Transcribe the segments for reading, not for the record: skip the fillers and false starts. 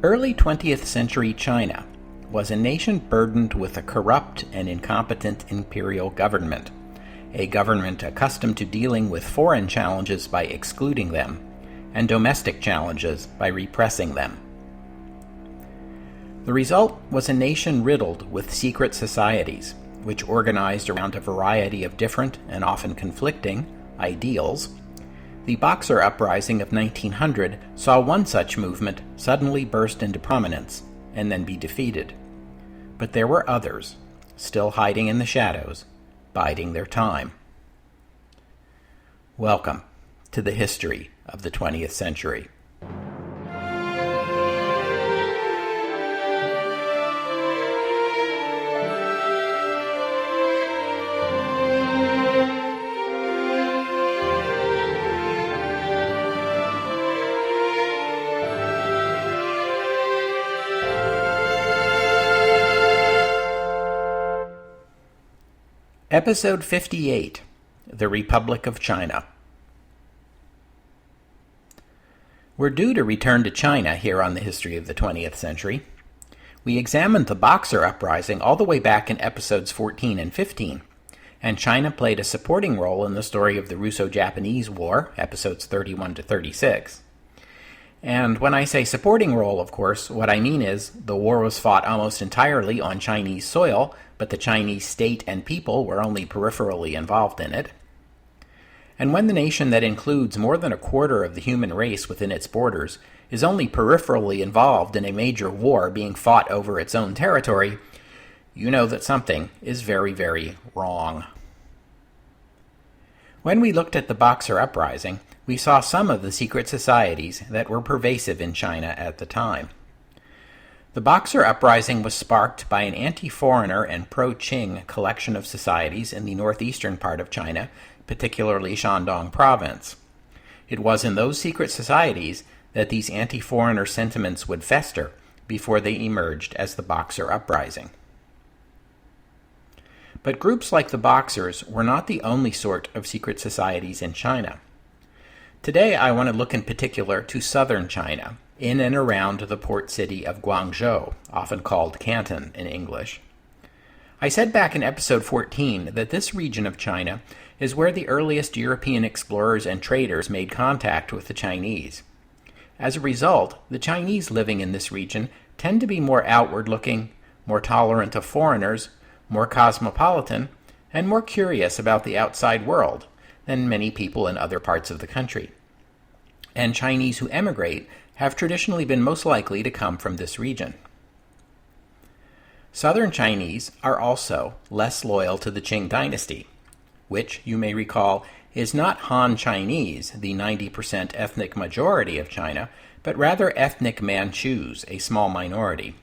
Early 20th century China was a nation burdened with a corrupt and incompetent imperial government, a government accustomed to dealing with foreign challenges by excluding them, and domestic challenges by repressing them. The result was a nation riddled with secret societies, which organized around a variety of different and often conflicting ideals. The Boxer Uprising of 1900 saw one such movement suddenly burst into prominence and then be defeated. But there were others, still hiding in the shadows, biding their time. Welcome to the history of the 20th century. Episode 58, The Republic of China. We're due to return to China here on the history of the 20th century. We examined the Boxer Uprising all the way back in episodes 14 and 15, and China played a supporting role in the story of the Russo-Japanese War, episodes 31 to 36. And when I say supporting role, of course, what I mean is the war was fought almost entirely on Chinese soil, but the Chinese state and people were only peripherally involved in it. And when the nation that includes more than a quarter of the human race within its borders is only peripherally involved in a major war being fought over its own territory, you know that something is very, very wrong. When we looked at the Boxer Uprising, we saw some of the secret societies that were pervasive in China at the time. The Boxer Uprising was sparked by an anti-foreigner and pro-Qing collection of societies in the northeastern part of China, particularly Shandong province. It was in those secret societies that these anti-foreigner sentiments would fester before they emerged as the Boxer Uprising. But groups like the Boxers were not the only sort of secret societies in China. Today I want to look in particular to southern China, in and around the port city of Guangzhou, often called Canton in English. I said back in episode 14 that this region of China is where the earliest European explorers and traders made contact with the Chinese. As a result, the Chinese living in this region tend to be more outward-looking, more tolerant of foreigners, more cosmopolitan, and more curious about the outside world than many people in other parts of the country. And Chinese who emigrate have traditionally been most likely to come from this region. Southern Chinese are also less loyal to the Qing dynasty, which, you may recall, is not Han Chinese, the 90% ethnic majority of China, but rather ethnic Manchus, a small minority.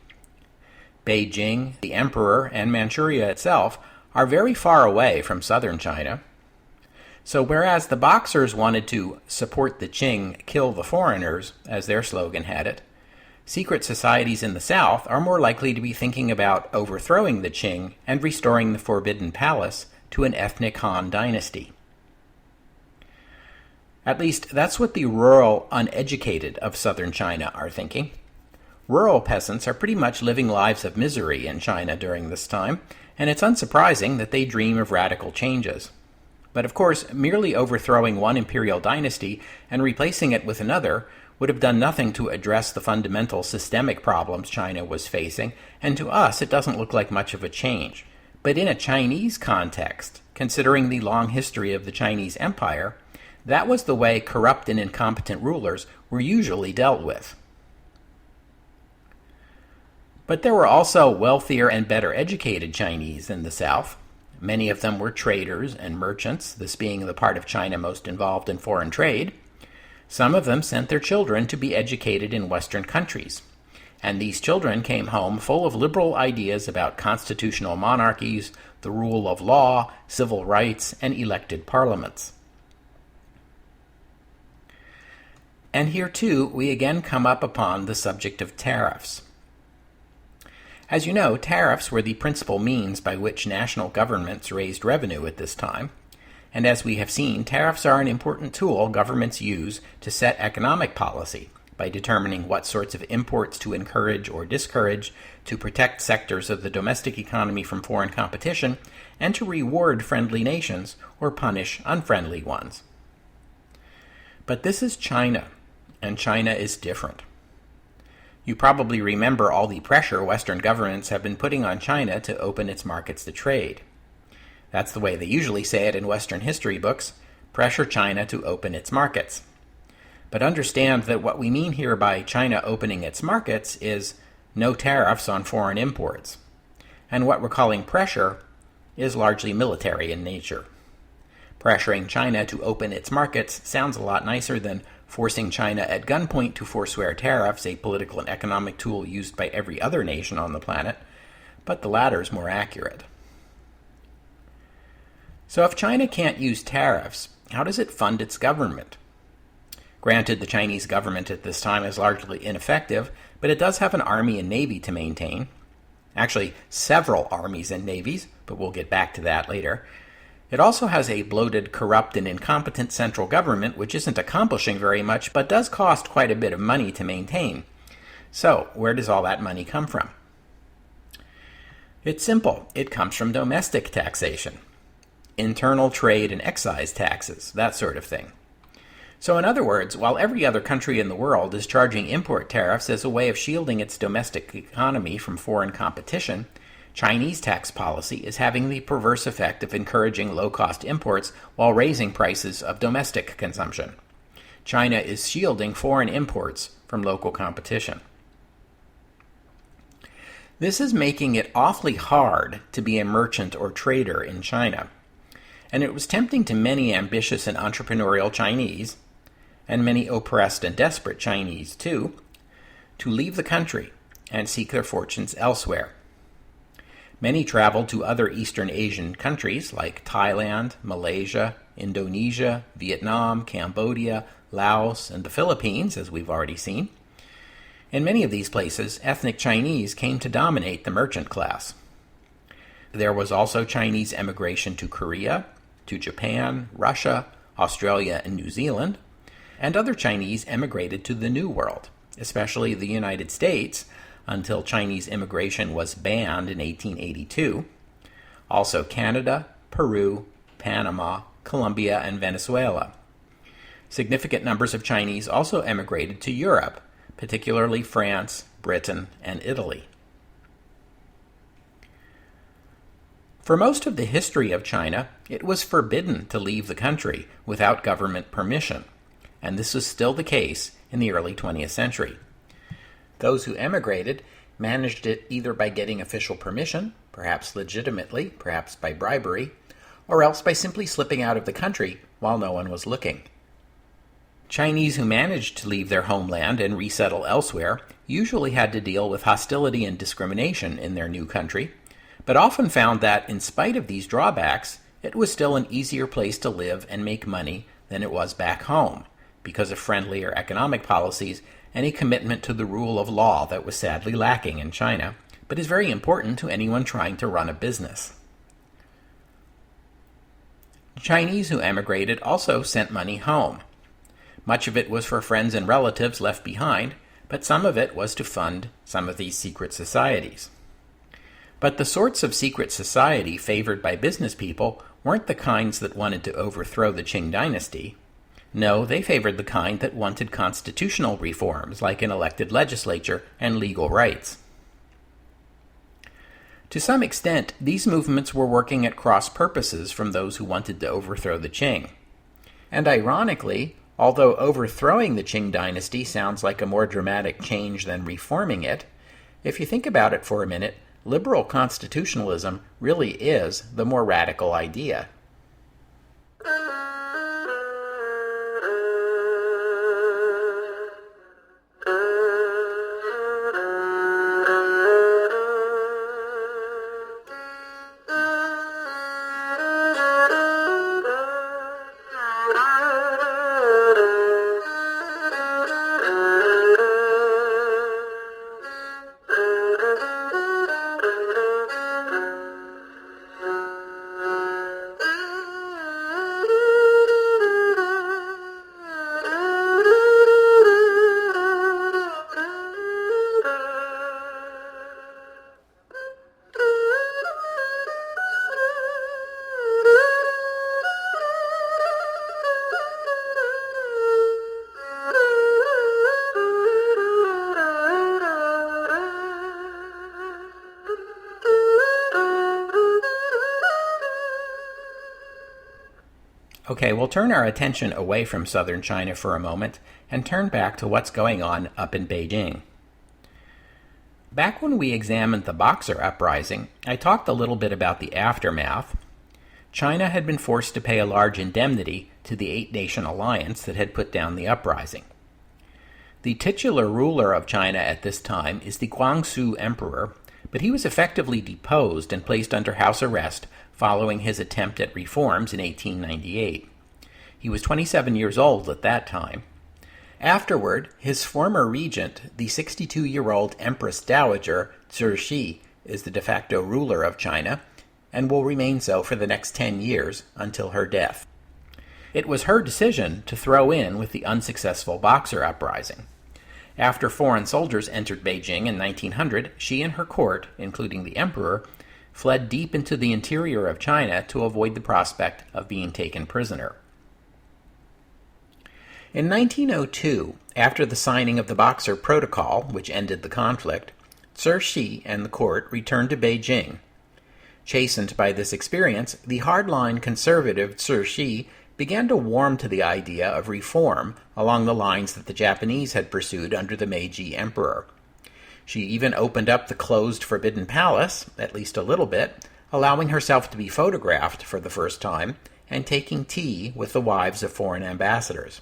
Beijing, the emperor, and Manchuria itself are very far away from southern China. So whereas the Boxers wanted to support the Qing, kill the foreigners, as their slogan had it, secret societies in the south are more likely to be thinking about overthrowing the Qing and restoring the Forbidden Palace to an ethnic Han dynasty. At least that's what the rural, uneducated of southern China are thinking. Rural peasants are pretty much living lives of misery in China during this time, and it's unsurprising that they dream of radical changes. But of course, merely overthrowing one imperial dynasty and replacing it with another would have done nothing to address the fundamental systemic problems China was facing, and to us it doesn't look like much of a change. But in a Chinese context, considering the long history of the Chinese Empire, that was the way corrupt and incompetent rulers were usually dealt with. But there were also wealthier and better educated Chinese in the south. Many of them were traders and merchants, this being the part of China most involved in foreign trade. Some of them sent their children to be educated in Western countries, and these children came home full of liberal ideas about constitutional monarchies, the rule of law, civil rights, and elected parliaments. And here too, we again come up upon the subject of tariffs. As you know, tariffs were the principal means by which national governments raised revenue at this time, and as we have seen, tariffs are an important tool governments use to set economic policy, by determining what sorts of imports to encourage or discourage, to protect sectors of the domestic economy from foreign competition, and to reward friendly nations or punish unfriendly ones. But this is China, and China is different. You probably remember all the pressure Western governments have been putting on China to open its markets to trade. That's the way they usually say it in Western history books: pressure China to open its markets. But understand that what we mean here by China opening its markets is no tariffs on foreign imports. And what we're calling pressure is largely military in nature. Pressuring China to open its markets sounds a lot nicer than forcing China at gunpoint to forswear tariffs, a political and economic tool used by every other nation on the planet, but the latter is more accurate. So if China can't use tariffs, how does it fund its government? Granted, the Chinese government at this time is largely ineffective, but it does have an army and navy to maintain. Actually, several armies and navies, but we'll get back to that later. It also has a bloated, corrupt, and incompetent central government, which isn't accomplishing very much, but does cost quite a bit of money to maintain. So, where does all that money come from? It's simple. It comes from domestic taxation. Internal trade and excise taxes, that sort of thing. So in other words, while every other country in the world is charging import tariffs as a way of shielding its domestic economy from foreign competition, Chinese tax policy is having the perverse effect of encouraging low-cost imports while raising prices of domestic consumption. China is shielding foreign imports from local competition. This is making it awfully hard to be a merchant or trader in China. And it was tempting to many ambitious and entrepreneurial Chinese, and many oppressed and desperate Chinese too, to leave the country and seek their fortunes elsewhere. Many traveled to other Eastern Asian countries like Thailand, Malaysia, Indonesia, Vietnam, Cambodia, Laos, and the Philippines, as we've already seen. In many of these places, ethnic Chinese came to dominate the merchant class. There was also Chinese emigration to Korea, to Japan, Russia, Australia, and New Zealand, and other Chinese emigrated to the New World, especially the United States, until Chinese immigration was banned in 1882. Also Canada, Peru, Panama, Colombia, and Venezuela. Significant numbers of Chinese also emigrated to Europe, particularly France, Britain, and Italy. For most of the history of China, it was forbidden to leave the country without government permission, and this was still the case in the early 20th century. Those who emigrated managed it either by getting official permission, perhaps legitimately, perhaps by bribery, or else by simply slipping out of the country while no one was looking. Chinese who managed to leave their homeland and resettle elsewhere usually had to deal with hostility and discrimination in their new country, but often found that, in spite of these drawbacks, it was still an easier place to live and make money than it was back home, because of friendlier economic policies and a commitment to the rule of law that was sadly lacking in China, but is very important to anyone trying to run a business. Chinese who emigrated also sent money home. Much of it was for friends and relatives left behind, but some of it was to fund some of these secret societies. But the sorts of secret society favored by business people weren't the kinds that wanted to overthrow the Qing dynasty. No, they favored the kind that wanted constitutional reforms, like an elected legislature and legal rights. To some extent, these movements were working at cross purposes from those who wanted to overthrow the Qing. And ironically, although overthrowing the Qing dynasty sounds like a more dramatic change than reforming it, if you think about it for a minute, liberal constitutionalism really is the more radical idea. Okay, we'll turn our attention away from southern China for a moment and turn back to what's going on up in Beijing. Back when we examined the Boxer Uprising, I talked a little bit about the aftermath. China had been forced to pay a large indemnity to the eight-nation alliance that had put down the uprising. The titular ruler of China at this time is the Guangxu Emperor, but he was effectively deposed and placed under house arrest following his attempt at reforms in 1898. He was 27 years old at that time. Afterward, his former regent, the 62-year-old Empress Dowager Cixi, is the de facto ruler of China, and will remain so for the next 10 years until her death. It was her decision to throw in with the unsuccessful Boxer Uprising. After foreign soldiers entered Beijing in 1900, she and her court, including the emperor, fled deep into the interior of China to avoid the prospect of being taken prisoner. In 1902, after the signing of the Boxer Protocol, which ended the conflict, Cixi and the court returned to Beijing. Chastened by this experience, the hardline conservative Cixi began to warm to the idea of reform along the lines that the Japanese had pursued under the Meiji Emperor. She even opened up the closed Forbidden Palace, at least a little bit, allowing herself to be photographed for the first time and taking tea with the wives of foreign ambassadors.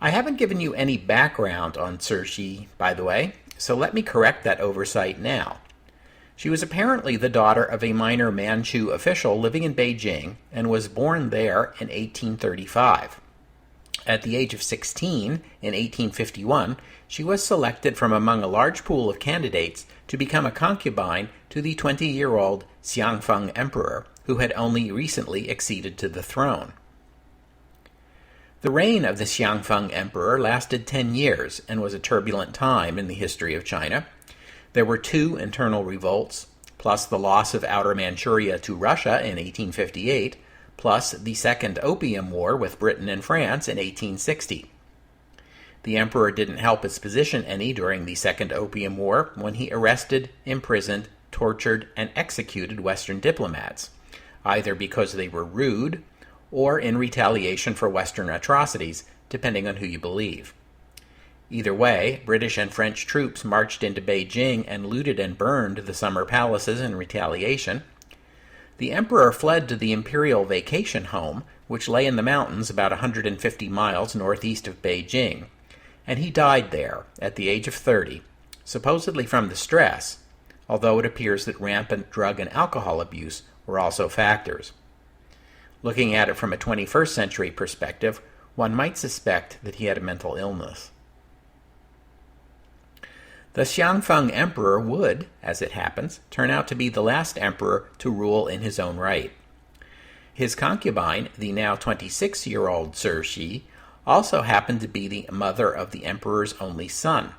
I haven't given you any background on Cixi, by the way, so let me correct that oversight now. She was apparently the daughter of a minor Manchu official living in Beijing and was born there in 1835. At the age of 16, in 1851, she was selected from among a large pool of candidates to become a concubine to the 20-year-old Xianfeng Emperor, who had only recently acceded to the throne. The reign of the Xianfeng Emperor lasted 10 years and was a turbulent time in the history of China. There were 2 internal revolts, plus the loss of Outer Manchuria to Russia in 1858, plus the Second Opium War with Britain and France in 1860. The emperor didn't help his position any during the Second Opium War when he arrested, imprisoned, tortured, and executed Western diplomats, either because they were rude or in retaliation for Western atrocities, depending on who you believe. Either way, British and French troops marched into Beijing and looted and burned the summer palaces in retaliation. The emperor fled to the imperial vacation home, which lay in the mountains about 150 miles northeast of Beijing, and he died there at the age of 30, supposedly from the stress, although it appears that rampant drug and alcohol abuse were also factors. Looking at it from a 21st century perspective, one might suspect that he had a mental illness. The Xianfeng Emperor would, as it happens, turn out to be the last emperor to rule in his own right. His concubine, the now 26-year-old Cixi, also happened to be the mother of the emperor's only son.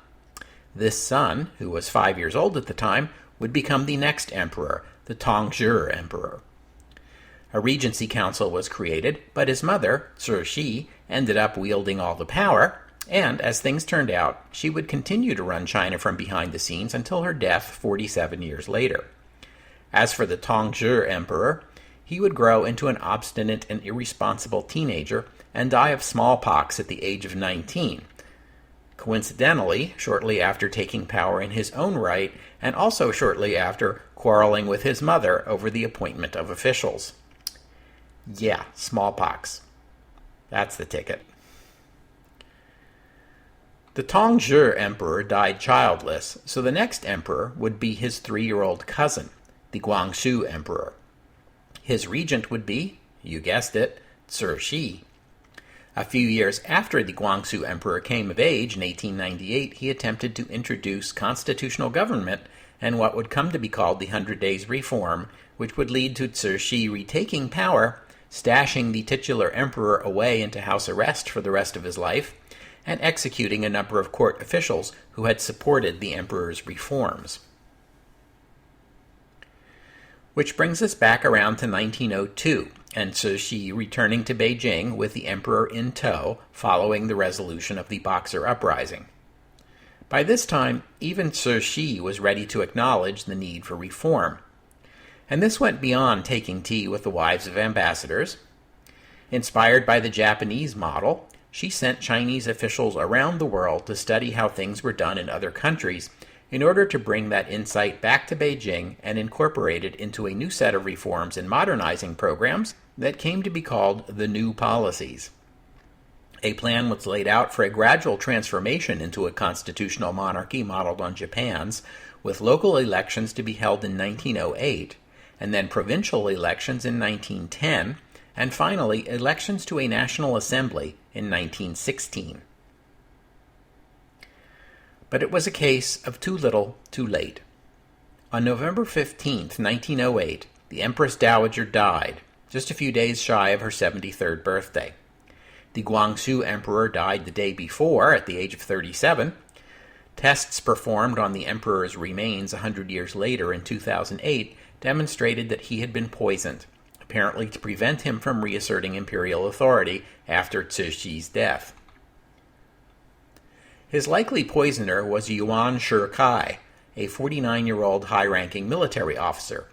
This son, who was 5 years old at the time, would become the next emperor, the Tongzhi Emperor. A regency council was created, but his mother, Cixi, ended up wielding all the power, and, as things turned out, she would continue to run China from behind the scenes until her death 47 years later. As for the Tongzhi Emperor, he would grow into an obstinate and irresponsible teenager and die of smallpox at the age of 19, coincidentally, shortly after taking power in his own right, and also shortly after quarreling with his mother over the appointment of officials. Yeah, smallpox. That's the ticket. The Tongzhi Emperor died childless, so the next emperor would be his 3-year-old cousin, the Guangxu Emperor. His regent would be, you guessed it, Cixi. A few years after the Guangxu Emperor came of age in 1898, he attempted to introduce constitutional government and what would come to be called the 100 Days Reform, which would lead to Cixi retaking power, stashing the titular emperor away into house arrest for the rest of his life, and executing a number of court officials who had supported the emperor's reforms. Which brings us back around to 1902, and Cixi returning to Beijing with the emperor in tow following the resolution of the Boxer Uprising. By this time, even Cixi was ready to acknowledge the need for reform. And this went beyond taking tea with the wives of ambassadors. Inspired by the Japanese model, she sent Chinese officials around the world to study how things were done in other countries in order to bring that insight back to Beijing and incorporate it into a new set of reforms and modernizing programs that came to be called the New Policies. A plan was laid out for a gradual transformation into a constitutional monarchy modeled on Japan's, with local elections to be held in 1908, and then provincial elections in 1910, and finally elections to a National Assembly in 1916. But it was a case of too little, too late. On November 15, 1908, the Empress Dowager died, just a few days shy of her 73rd birthday. The Guangxu Emperor died the day before, at the age of 37. Tests performed on the emperor's remains 100 years later in 2008 demonstrated that he had been poisoned, apparently to prevent him from reasserting imperial authority after Cixi's death. His likely poisoner was Yuan Shikai, a 49-year-old high-ranking military officer.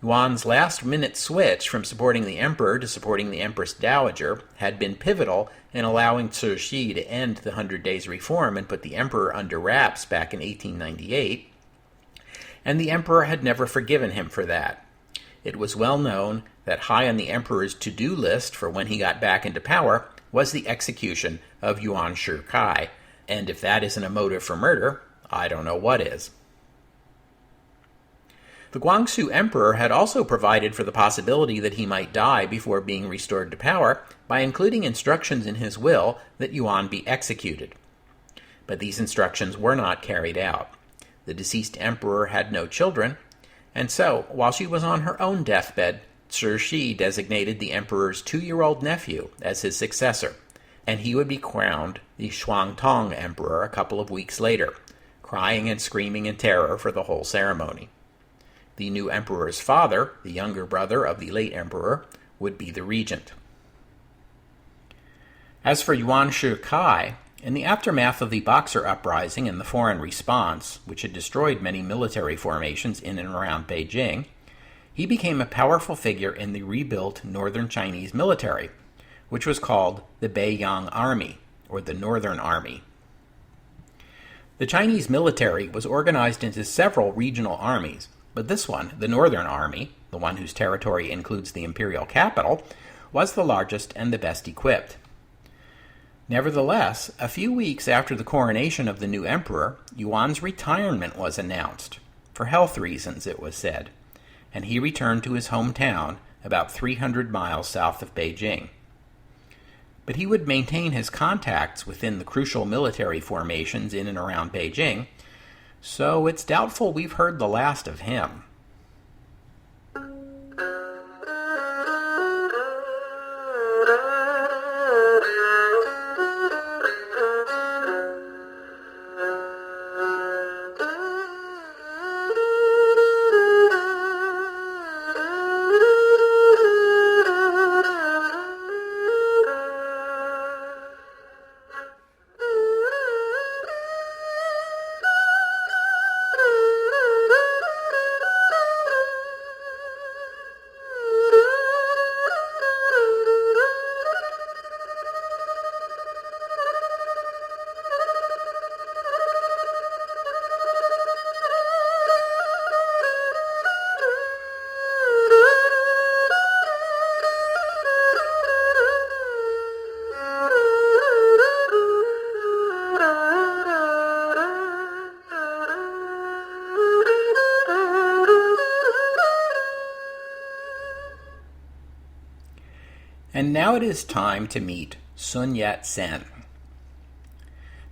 Yuan's last-minute switch from supporting the emperor to supporting the Empress Dowager had been pivotal in allowing Cixi to end the 100 Days Reform and put the emperor under wraps back in 1898, and the emperor had never forgiven him for that. It was well known that high on the emperor's to-do list for when he got back into power was the execution of Yuan Shikai, and if that isn't a motive for murder, I don't know what is. The Guangxu emperor had also provided for the possibility that he might die before being restored to power by including instructions in his will that Yuan be executed. But these instructions were not carried out. The deceased emperor had no children, and so, while she was on her own deathbed, Cixi designated the emperor's 2-year-old nephew as his successor, and he would be crowned the Shuangtong emperor a couple of weeks later, crying and screaming in terror for the whole ceremony. The new emperor's father, the younger brother of the late emperor, would be the regent. As for Yuan Shikai, in the aftermath of the Boxer Uprising and the foreign response, which had destroyed many military formations in and around Beijing, he became a powerful figure in the rebuilt northern Chinese military, which was called the Beiyang Army, or the Northern Army. The Chinese military was organized into several regional armies, but this one, the Northern Army, the one whose territory includes the imperial capital, was the largest and the best equipped. Nevertheless, a few weeks after the coronation of the new emperor, Yuan's retirement was announced, for health reasons, it was said, and he returned to his hometown about 300 miles south of Beijing. But he would maintain his contacts within the crucial military formations in and around Beijing, so it's doubtful we've heard the last of him. And now it is time to meet Sun Yat-sen.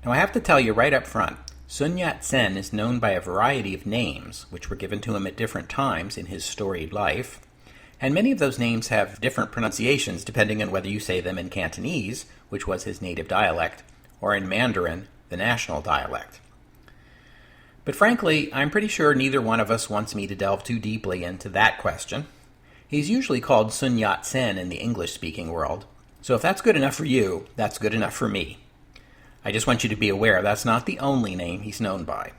Now I have to tell you right up front, Sun Yat-sen is known by a variety of names, which were given to him at different times in his storied life, and many of those names have different pronunciations depending on whether you say them in Cantonese, which was his native dialect, or in Mandarin, the national dialect. But frankly, I'm pretty sure neither one of us wants me to delve too deeply into that question. He's usually called Sun Yat-sen in the English-speaking world, so if that's good enough for you, that's good enough for me. I just want you to be aware that's not the only name he's known by.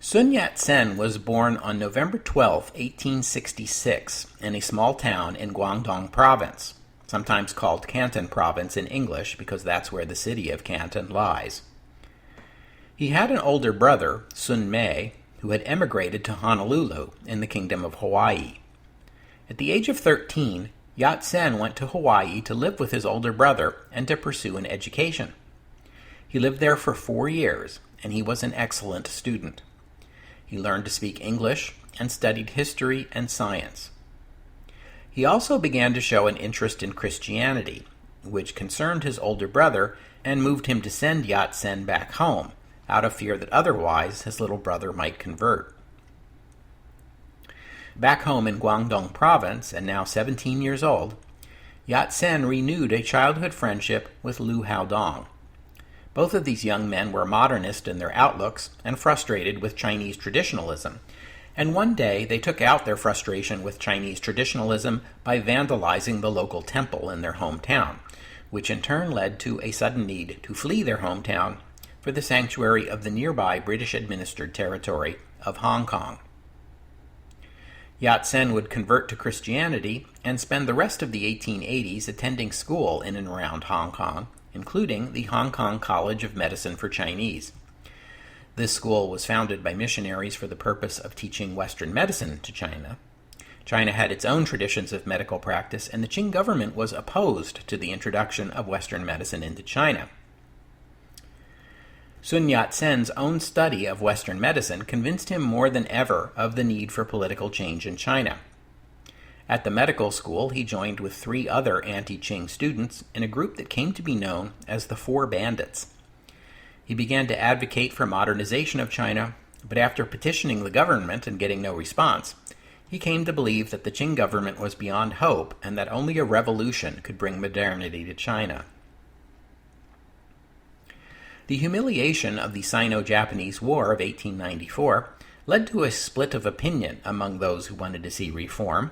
Sun Yat-sen was born on November 12, 1866, in a small town in Guangdong Province, sometimes called Canton Province in English because that's where the city of Canton lies. He had an older brother, Sun Mei, who had emigrated to Honolulu in the Kingdom of Hawaii. At the age of 13, Yat-sen went to Hawaii to live with his older brother and to pursue an education. He lived there for 4 years, and he was an excellent student. He learned to speak English and studied history and science. He also began to show an interest in Christianity, which concerned his older brother and moved him to send Yat-sen back home, out of fear that otherwise his little brother might convert. Back home in Guangdong Province, and now 17 years old, Yat-sen renewed a childhood friendship with Liu Haodong. Both of these young men were modernist in their outlooks and frustrated with Chinese traditionalism, and one day they took out their frustration with Chinese traditionalism by vandalizing the local temple in their hometown, which in turn led to a sudden need to flee their hometown for the sanctuary of the nearby British-administered territory of Hong Kong. Yat-sen would convert to Christianity and spend the rest of the 1880s attending school in and around Hong Kong, including the Hong Kong College of Medicine for Chinese. This school was founded by missionaries for the purpose of teaching Western medicine to China. China had its own traditions of medical practice, and the Qing government was opposed to the introduction of Western medicine into China. Sun Yat-sen's own study of Western medicine convinced him more than ever of the need for political change in China. At the medical school, he joined with 3 other anti-Qing students in a group that came to be known as the Four Bandits. He began to advocate for modernization of China, but after petitioning the government and getting no response, he came to believe that the Qing government was beyond hope and that only a revolution could bring modernity to China. The humiliation of the Sino-Japanese War of 1894 led to a split of opinion among those who wanted to see reform.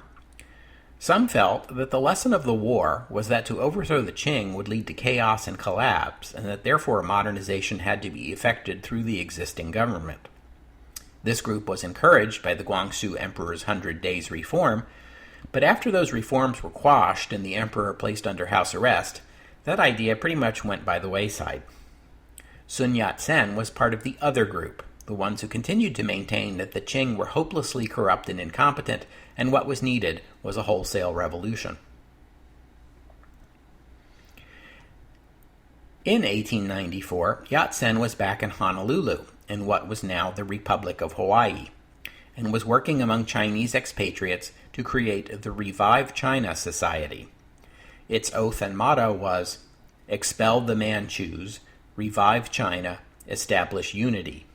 Some felt that the lesson of the war was that to overthrow the Qing would lead to chaos and collapse, and that therefore modernization had to be effected through the existing government. This group was encouraged by the Guangxu Emperor's 100 Days reform, but after those reforms were quashed and the emperor placed under house arrest, that idea pretty much went by the wayside. Sun Yat-sen was part of the other group, the ones who continued to maintain that the Qing were hopelessly corrupt and incompetent, and what was needed was a wholesale revolution. In 1894, Yat-sen was back in Honolulu, in what was now the Republic of Hawaii, and was working among Chinese expatriates to create the Revive China Society. Its oath and motto was, "Expel the Manchus, revive China, establish unity."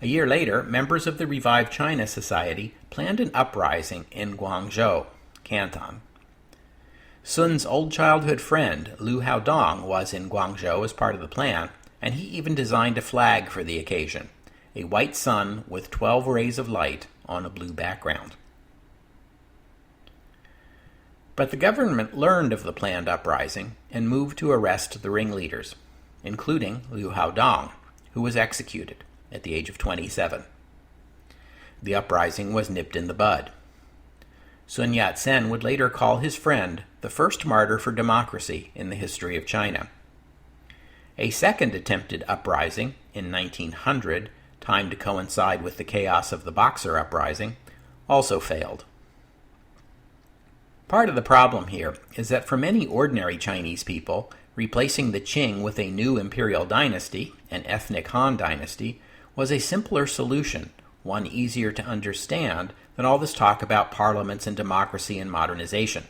A year later, members of the Revive China Society planned an uprising in Guangzhou, Canton. Sun's old childhood friend, Liu Haodong, was in Guangzhou as part of the plan, and he even designed a flag for the occasion, a white sun with 12 rays of light on a blue background. But the government learned of the planned uprising and moved to arrest the ringleaders, including Liu Haodong, who was executed at the age of 27. The uprising was nipped in the bud. Sun Yat-sen would later call his friend the first martyr for democracy in the history of China. A second attempted uprising in 1900, timed to coincide with the chaos of the Boxer uprising, also failed. Part of the problem here is that for many ordinary Chinese people, replacing the Qing with a new imperial dynasty, an ethnic Han dynasty, was a simpler solution, one easier to understand than all this talk about parliaments and democracy and modernization.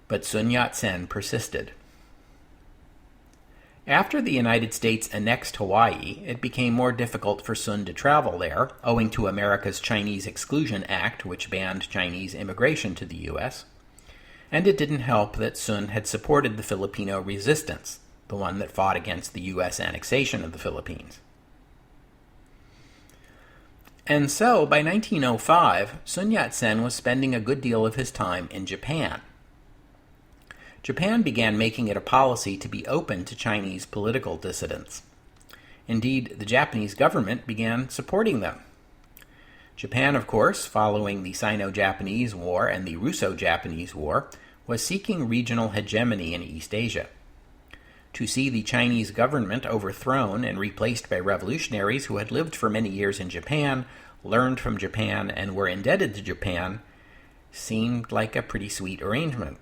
But Sun Yat-sen persisted. After the United States annexed Hawaii, it became more difficult for Sun to travel there, owing to America's Chinese Exclusion Act, which banned Chinese immigration to the U.S., and it didn't help that Sun had supported the Filipino resistance, the one that fought against the U.S. annexation of the Philippines. And so, by 1905, Sun Yat-sen was spending a good deal of his time in Japan. Japan began making it a policy to be open to Chinese political dissidents. Indeed, the Japanese government began supporting them. Japan, of course, following the Sino-Japanese War and the Russo-Japanese War, was seeking regional hegemony in East Asia. To see the Chinese government overthrown and replaced by revolutionaries who had lived for many years in Japan, learned from Japan, and were indebted to Japan seemed like a pretty sweet arrangement.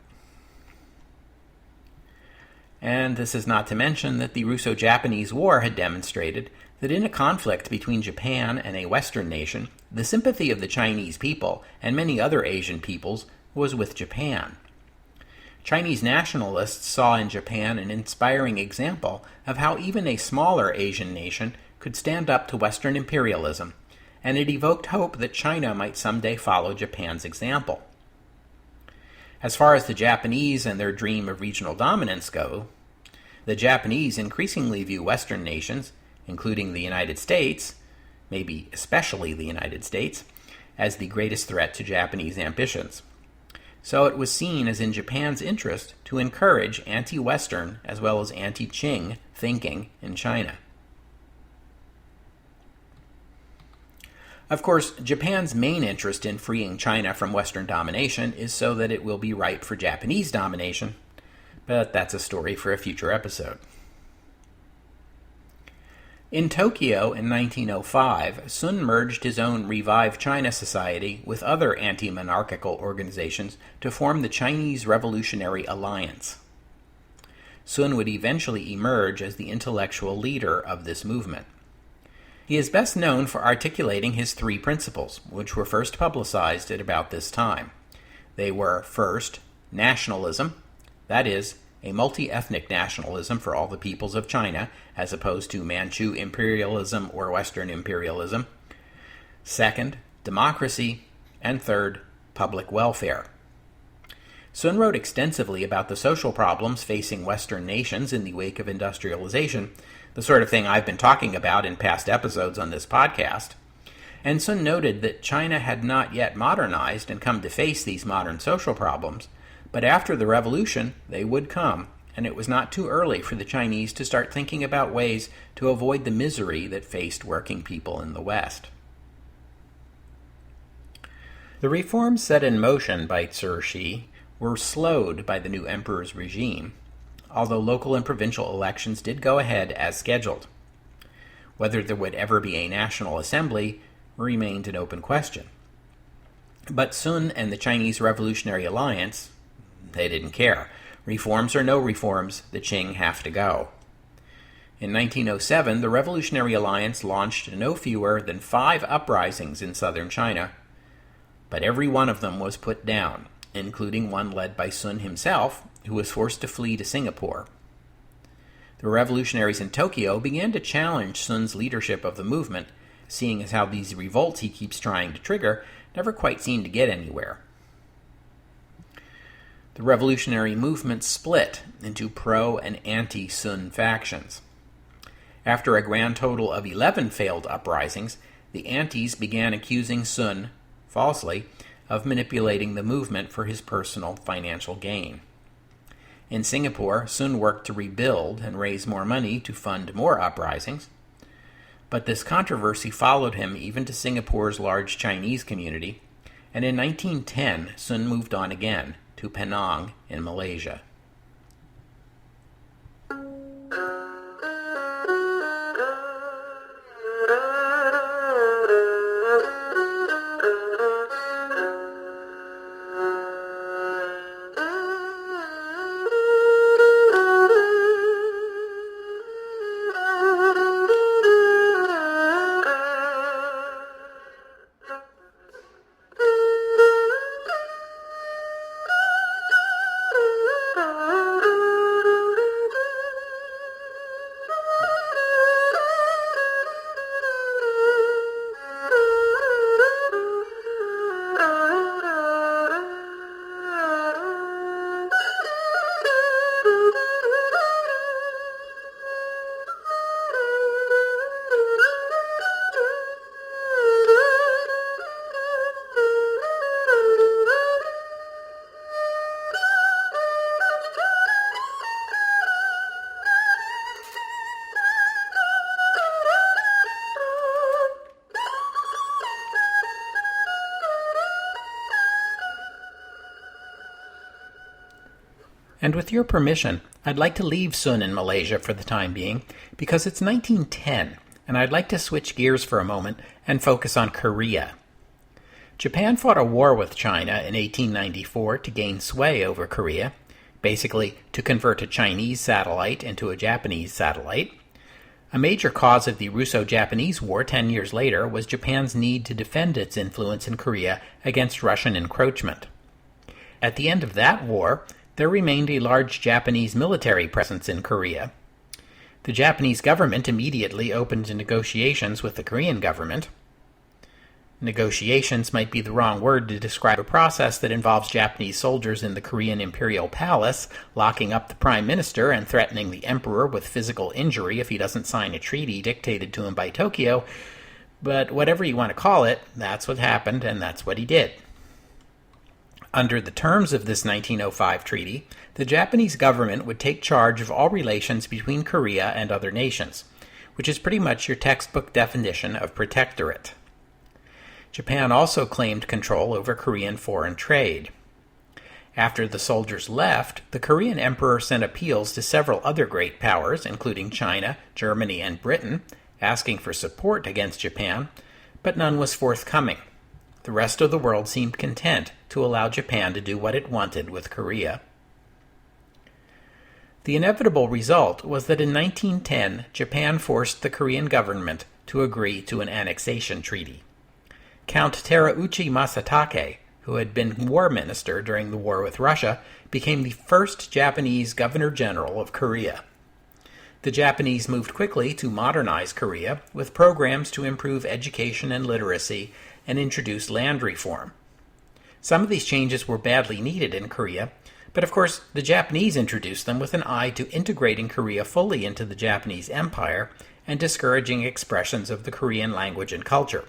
And this is not to mention that the Russo-Japanese War had demonstrated that in a conflict between Japan and a Western nation, the sympathy of the Chinese people and many other Asian peoples was with Japan. Chinese nationalists saw in Japan an inspiring example of how even a smaller Asian nation could stand up to Western imperialism, and it evoked hope that China might someday follow Japan's example. As far as the Japanese and their dream of regional dominance go, the Japanese increasingly view Western nations, including the United States, maybe especially the United States, as the greatest threat to Japanese ambitions. So it was seen as in Japan's interest to encourage anti-Western as well as anti-Qing thinking in China. Of course, Japan's main interest in freeing China from Western domination is so that it will be ripe for Japanese domination, but that's a story for a future episode. In Tokyo in 1905, Sun merged his own Revive China Society with other anti-monarchical organizations to form the Chinese Revolutionary Alliance. Sun would eventually emerge as the intellectual leader of this movement. He is best known for articulating his three principles, which were first publicized at about this time. They were, first, nationalism, that is, a multi-ethnic nationalism for all the peoples of China, as opposed to Manchu imperialism or Western imperialism. Second, democracy. And third, public welfare. Sun wrote extensively about the social problems facing Western nations in the wake of industrialization, the sort of thing I've been talking about in past episodes on this podcast. And Sun noted that China had not yet modernized and come to face these modern social problems, but after the revolution, they would come, and it was not too early for the Chinese to start thinking about ways to avoid the misery that faced working people in the West. The reforms set in motion by Cixi were slowed by the new emperor's regime, although local and provincial elections did go ahead as scheduled. Whether there would ever be a national assembly remained an open question. But Sun and the Chinese Revolutionary Alliance, they didn't care. Reforms or no reforms, the Qing have to go. In 1907, the Revolutionary Alliance launched no fewer than 5 uprisings in southern China, but every one of them was put down, including one led by Sun himself, who was forced to flee to Singapore. The revolutionaries in Tokyo began to challenge Sun's leadership of the movement, seeing as how these revolts he keeps trying to trigger never quite seem to get anywhere. The revolutionary movement split into pro- and anti-Sun factions. After a grand total of 11 failed uprisings, the antis began accusing Sun, falsely, of manipulating the movement for his personal financial gain. In Singapore, Sun worked to rebuild and raise more money to fund more uprisings, but this controversy followed him even to Singapore's large Chinese community, and in 1910 Sun moved on again to Penang in Malaysia. And with your permission, I'd like to leave Sun in Malaysia for the time being, because it's 1910, and I'd like to switch gears for a moment and focus on Korea. Japan fought a war with China in 1894 to gain sway over Korea, basically to convert a Chinese satellite into a Japanese satellite. A major cause of the Russo-Japanese War 10 years later was Japan's need to defend its influence in Korea against Russian encroachment. At the end of that war, there remained a large Japanese military presence in Korea. The Japanese government immediately opened negotiations with the Korean government. Negotiations might be the wrong word to describe a process that involves Japanese soldiers in the Korean imperial palace locking up the prime minister and threatening the emperor with physical injury if he doesn't sign a treaty dictated to him by Tokyo. But whatever you want to call it, that's what happened, and that's what he did. Under the terms of this 1905 treaty, the Japanese government would take charge of all relations between Korea and other nations, which is pretty much your textbook definition of protectorate. Japan also claimed control over Korean foreign trade. After the soldiers left, the Korean emperor sent appeals to several other great powers, including China, Germany, and Britain, asking for support against Japan, but none was forthcoming. The rest of the world seemed content to allow Japan to do what it wanted with Korea. The inevitable result was that in 1910, Japan forced the Korean government to agree to an annexation treaty. Count Terauchi Masatake, who had been war minister during the war with Russia, became the first Japanese governor-general of Korea. The Japanese moved quickly to modernize Korea with programs to improve education and literacy and introduce land reform. Some of these changes were badly needed in Korea, but of course the Japanese introduced them with an eye to integrating Korea fully into the Japanese Empire and discouraging expressions of the Korean language and culture.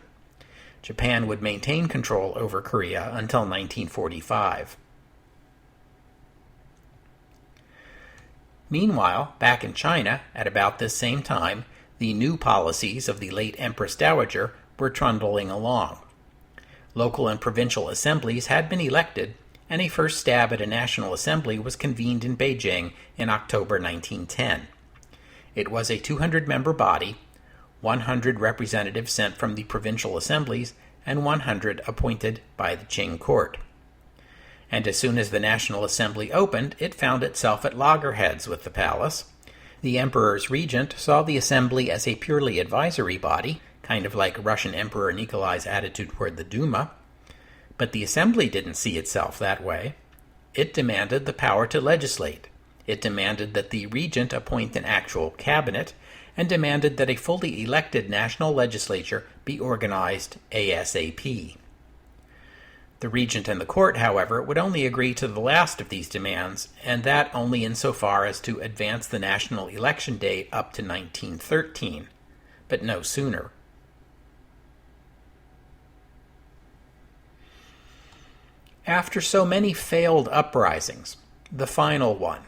Japan would maintain control over Korea until 1945. Meanwhile, back in China, at about this same time, the new policies of the late Empress Dowager were trundling along. Local and provincial assemblies had been elected, and a first stab at a national assembly was convened in Beijing in October 1910. It was a 200-member body, 100 representatives sent from the provincial assemblies, and 100 appointed by the Qing court. And as soon as the National Assembly opened, it found itself at loggerheads with the palace. The emperor's regent saw the assembly as a purely advisory body, kind of like Russian Emperor Nikolai's attitude toward the Duma. But the assembly didn't see itself that way. It demanded the power to legislate. It demanded that the regent appoint an actual cabinet, and demanded that a fully elected national legislature be organized ASAP. The regent and the court, however, would only agree to the last of these demands, and that only insofar as to advance the national election date up to 1913, but no sooner. After so many failed uprisings, the final one,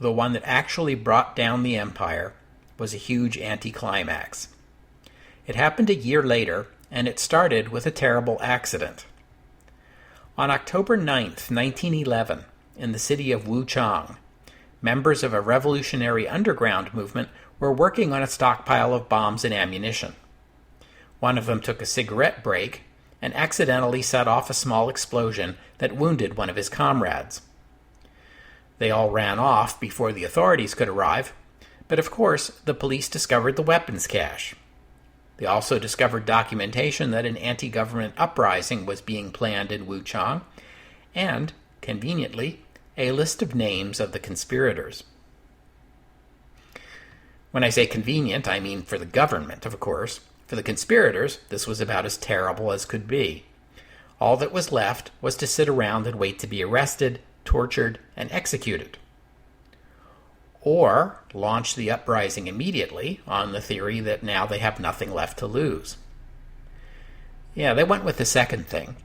the one that actually brought down the empire, was a huge anticlimax. It happened a year later, and it started with a terrible accident. On October 9th, 1911, in the city of Wuchang, members of a revolutionary underground movement were working on a stockpile of bombs and ammunition. One of them took a cigarette break and accidentally set off a small explosion that wounded one of his comrades. They all ran off before the authorities could arrive, but of course the police discovered the weapons cache. They also discovered documentation that an anti-government uprising was being planned in Wuchang, and, conveniently, a list of names of the conspirators. When I say convenient, I mean for the government, of course. For the conspirators, this was about as terrible as could be. All that was left was to sit around and wait to be arrested, tortured, and executed. Or launch the uprising immediately on the theory that now they have nothing left to lose. Yeah, they went with the second thing.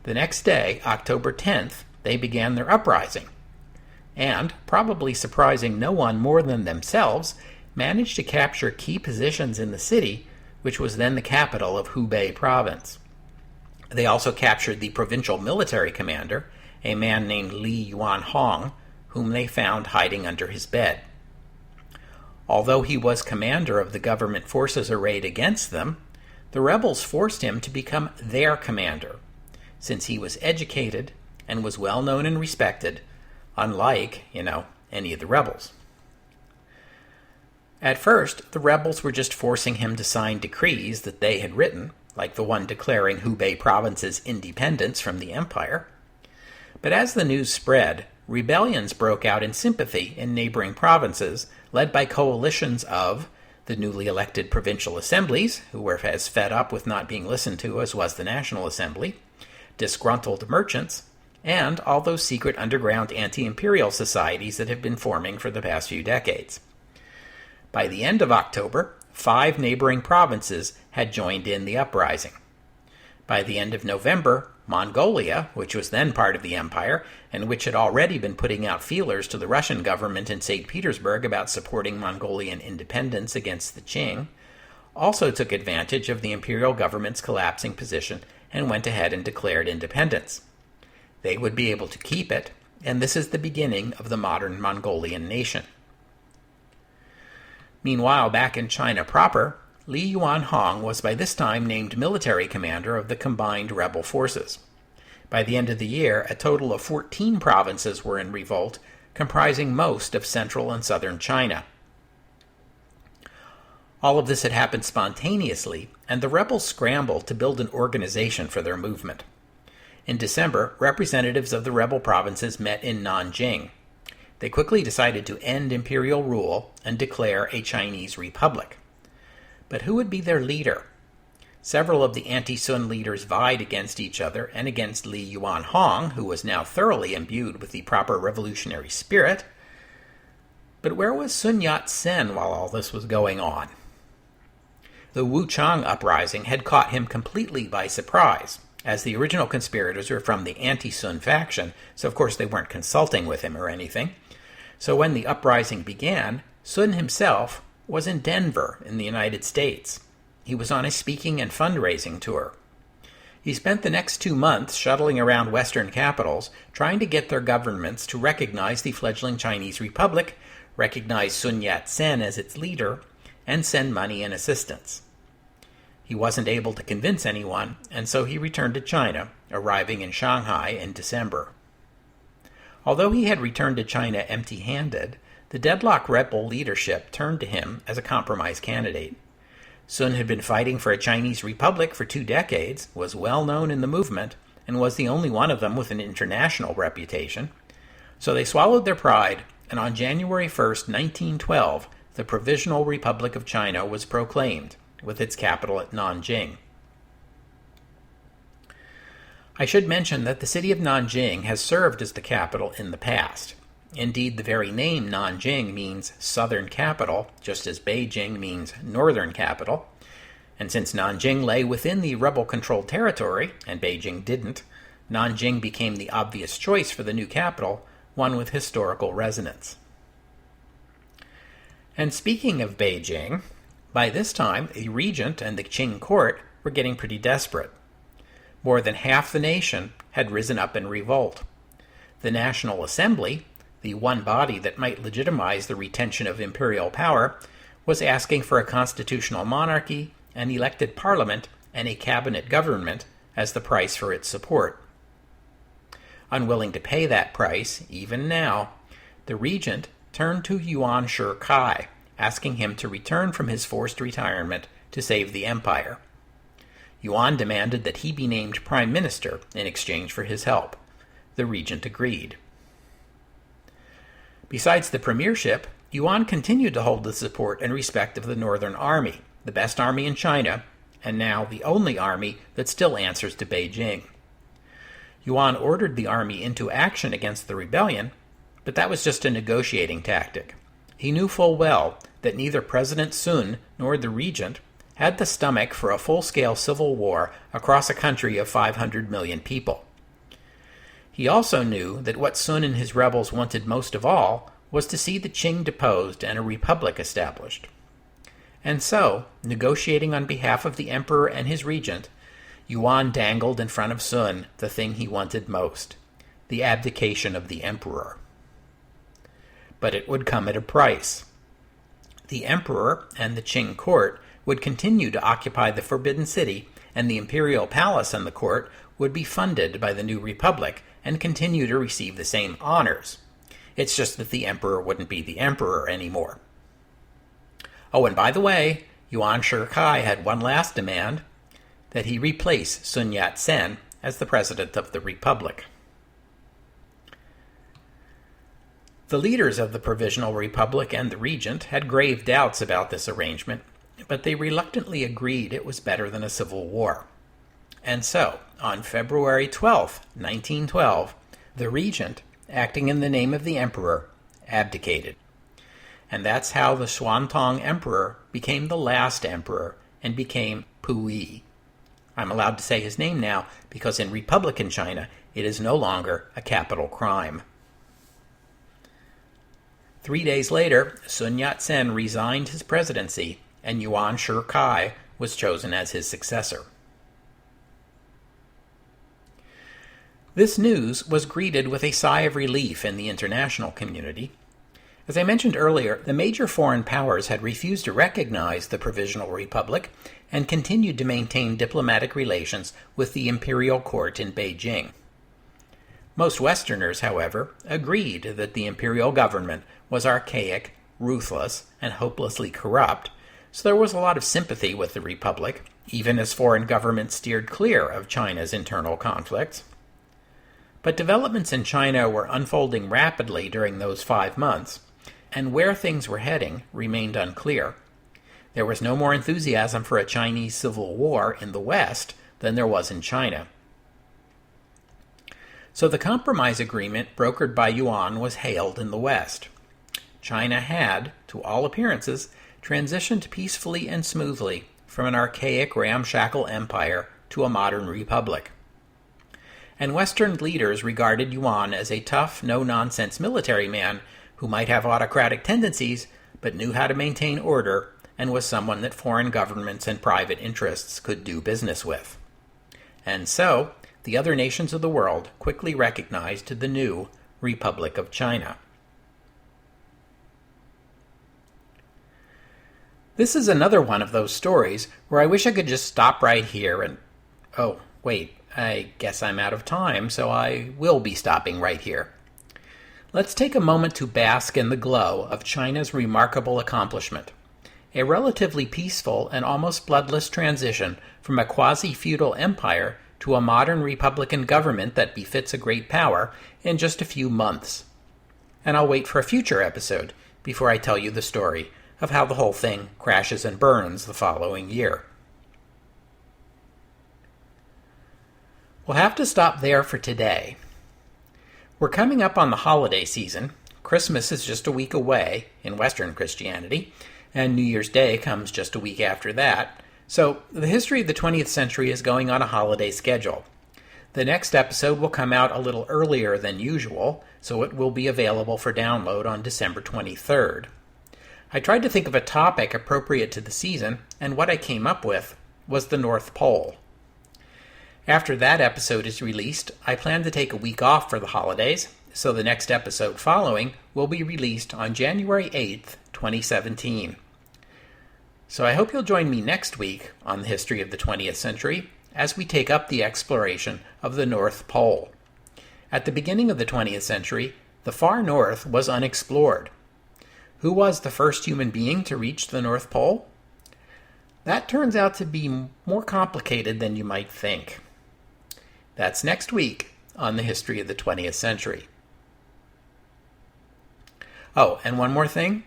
The next day, October 10th, they began their uprising, and, probably surprising no one more than themselves, managed to capture key positions in the city, which was then the capital of Hubei province. They also captured the provincial military commander, a man named Li Yuanhong, whom they found hiding under his bed. Although he was commander of the government forces arrayed against them, the rebels forced him to become their commander, since he was educated and was well known and respected, unlike, any of the rebels. At first, the rebels were just forcing him to sign decrees that they had written, like the one declaring Hubei province's independence from the empire. But as the news spread, rebellions broke out in sympathy in neighboring provinces, led by coalitions of the newly elected provincial assemblies, who were as fed up with not being listened to as was the National Assembly, disgruntled merchants, and all those secret underground anti-imperial societies that have been forming for the past few decades. By the end of October, 5 neighboring provinces had joined in the uprising. By the end of November, Mongolia, which was then part of the empire, and which had already been putting out feelers to the Russian government in St. Petersburg about supporting Mongolian independence against the Qing, also took advantage of the imperial government's collapsing position and went ahead and declared independence. They would be able to keep it, and this is the beginning of the modern Mongolian nation. Meanwhile, back in China proper, Li Yuanhong was by this time named military commander of the combined rebel forces. By the end of the year, a total of 14 provinces were in revolt, comprising most of central and southern China. All of this had happened spontaneously, and the rebels scrambled to build an organization for their movement. In December, representatives of the rebel provinces met in Nanjing. They quickly decided to end imperial rule and declare a Chinese republic. But who would be their leader? Several of the anti-Sun leaders vied against each other and against Li Yuanhong, who was now thoroughly imbued with the proper revolutionary spirit. But where was Sun Yat-sen while all this was going on? The Wuchang uprising had caught him completely by surprise, as the original conspirators were from the anti-Sun faction, so of course they weren't consulting with him or anything. So when the uprising began, Sun himself was in Denver in the United States. He was on a speaking and fundraising tour. He spent the next 2 months shuttling around Western capitals, trying to get their governments to recognize the fledgling Chinese Republic, recognize Sun Yat-sen as its leader, and send money and assistance. He wasn't able to convince anyone, and so he returned to China, arriving in Shanghai in December. Although he had returned to China empty-handed, the deadlock rebel leadership turned to him as a compromise candidate. Sun had been fighting for a Chinese republic for 2 decades, was well known in the movement, and was the only one of them with an international reputation. So they swallowed their pride, and on January 1st, 1912, the Provisional Republic of China was proclaimed, with its capital at Nanjing. I should mention that the city of Nanjing has served as the capital in the past. Indeed, the very name Nanjing means southern capital, just as Beijing means northern capital. And since Nanjing lay within the rebel-controlled territory, and Beijing didn't, Nanjing became the obvious choice for the new capital, one with historical resonance. And speaking of Beijing, by this time, the regent and the Qing court were getting pretty desperate. More than half the nation had risen up in revolt. The National Assembly, the one body that might legitimize the retention of imperial power, was asking for a constitutional monarchy, an elected parliament, and a cabinet government as the price for its support. Unwilling to pay that price, even now, the regent turned to Yuan Shikai, asking him to return from his forced retirement to save the empire. Yuan demanded that he be named prime minister in exchange for his help. The regent agreed. Besides the premiership, Yuan continued to hold the support and respect of the Northern Army, the best army in China, and now the only army that still answers to Beijing. Yuan ordered the army into action against the rebellion, but that was just a negotiating tactic. He knew full well that neither President Sun nor the regent had the stomach for a full-scale civil war across a country of 500 million people. He also knew that what Sun and his rebels wanted most of all was to see the Qing deposed and a republic established. And so, negotiating on behalf of the emperor and his regent, Yuan dangled in front of Sun the thing he wanted most, the abdication of the emperor. but it would come at a price. The emperor and the Qing court would continue to occupy the Forbidden City, and the imperial palace and the court would be funded by the new republic and continue to receive the same honors. It's just that the emperor wouldn't be the emperor anymore. Oh, and by the way, Yuan Shikai had one last demand, that he replace Sun Yat-sen as the president of the republic. The leaders of the Provisional Republic and the regent had grave doubts about this arrangement, but they reluctantly agreed it was better than a civil war. And so, on February 12, 1912, the regent, acting in the name of the emperor, abdicated. And that's how the Xuantong emperor became the last emperor and became Puyi. I'm allowed to say his name now because in Republican China it is no longer a capital crime. 3 days later, Sun Yat-sen resigned his presidency and Yuan Shikai was chosen as his successor. This news was greeted with a sigh of relief in the international community. As I mentioned earlier, the major foreign powers had refused to recognize the Provisional Republic and continued to maintain diplomatic relations with the imperial court in Beijing. Most Westerners, however, agreed that the imperial government was archaic, ruthless, and hopelessly corrupt, so there was a lot of sympathy with the Republic, even as foreign governments steered clear of China's internal conflicts. But developments in China were unfolding rapidly during those 5 months, and where things were heading remained unclear. There was no more enthusiasm for a Chinese civil war in the West than there was in China. So the compromise agreement brokered by Yuan was hailed in the West. China had, to all appearances, transitioned peacefully and smoothly from an archaic, ramshackle empire to a modern republic. And Western leaders regarded Yuan as a tough, no-nonsense military man who might have autocratic tendencies, but knew how to maintain order and was someone that foreign governments and private interests could do business with. And so, the other nations of the world quickly recognized the new Republic of China. This is another one of those stories where I wish I could just stop right here and... Oh, wait, I guess I'm out of time, so I will be stopping right here. Let's take a moment to bask in the glow of China's remarkable accomplishment. A relatively peaceful and almost bloodless transition from a quasi-feudal empire to a modern republican government that befits a great power in just a few months. And I'll wait for a future episode before I tell you the story of how the whole thing crashes and burns the following year. We'll have to stop there for today. We're coming up on the holiday season. Christmas is just a week away in Western Christianity, and New Year's Day comes just a week after that. So the history of the 20th century is going on a holiday schedule. The next episode will come out a little earlier than usual, so it will be available for download on December 23rd. I tried to think of a topic appropriate to the season, and what I came up with was the North Pole. After that episode is released, I plan to take a week off for the holidays, so the next episode following will be released on January 8th, 2017. So I hope you'll join me next week on the history of the 20th century as we take up the exploration of the North Pole. At the beginning of the 20th century, the far north was unexplored. Who was the first human being to reach the North Pole? That turns out to be more complicated than you might think. That's next week on the history of the 20th century. Oh, and one more thing.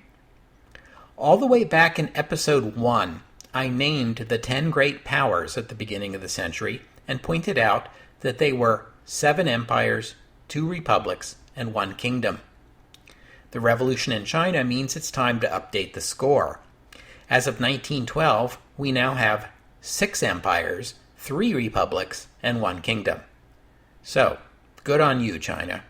All the way back in episode 1, I named the 10 great powers at the beginning of the century and pointed out that they were 7 empires, 2 republics, and 1 kingdom. The revolution in China means it's time to update the score. As of 1912, we now have 6 empires, 3 republics, and 1 kingdom. So, good on you, China.